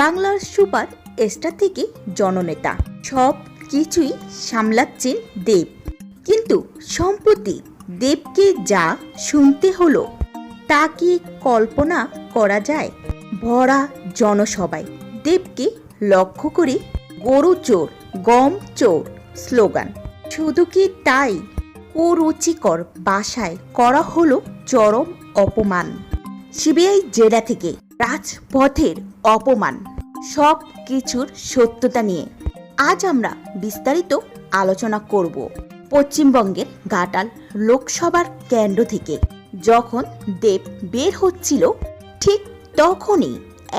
বাংলার super star থেকে জননেতা সব কিছুই সামলাচ্ছেন দেব, কিন্তু সম্প্রতি দেবকে যা শুনতে হলো তা কি কল্পনা করা যায়? ভরা জনসভায় দেবকে লক্ষ্য করে গরু চোর গম চোর স্লোগান। শুধু কি তাই, কুরুচিকর ভাষায় করা হলো চরম অপমান। সিবিআই জেরা থেকে রাজপথের অপমান, সব কিছুর সত্যতা নিয়ে আজ আমরা বিস্তারিত আলোচনা করব। পশ্চিমবঙ্গের ঘাটাল লোকসভার কেন্দ্র থেকে যখন দেব বের হচ্ছিল, ঠিক তখনই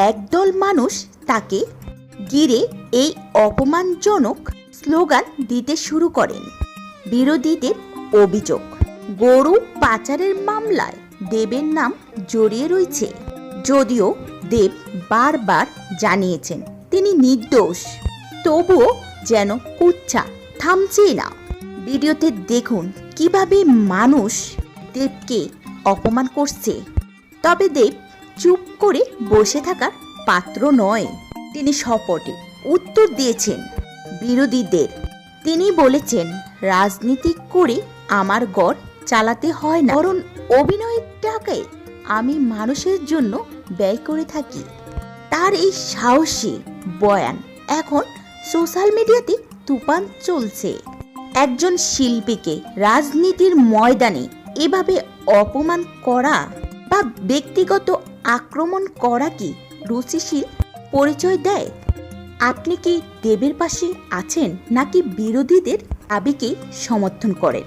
একদল মানুষ তাকে ঘিরে এই অপমানজনক স্লোগান দিতে শুরু করেন। বিরোধীদের অভিযোগ, গরু পাচারের মামলায় দেবের নাম জড়িয়ে রয়েছে, যদিও দেব বারবার জানিয়েছেন তিনি নির্দোষ, তবুও যেন কুচ্ছা থামছে না। ভিডিওতে দেখুন কিভাবে মানুষ দেবকে অপমান করছে। তবে দেব চুপ করে বসে থাকার পাত্র নয়, তিনি সপটে উত্তর দিয়েছেন বিরোধীদের। তিনি বলেছেন, রাজনীতি করে আমার ঘর চালাতে হয় না, বরং অভিনয়ের টাকায় আমি মানুষের জন্য ব্যয় করে থাকি। তার এই সাহসী বয়ান এখন সোশ্যাল মিডিয়াতে তুফান চলছে। একজন শিল্পীকে রাজনীতির ময়দানে এভাবে অপমান করা বা ব্যক্তিগত আক্রমণ করা কি রুচিশীল পরিচয় দেয়? আপনি কি দেবের পাশে আছেন নাকি বিরোধীদের দাবিকে সমর্থন করেন?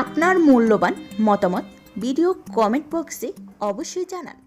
আপনার মূল্যবান মতামত ভিডিও কমেন্ট বক্সে অবশ্যই জানান।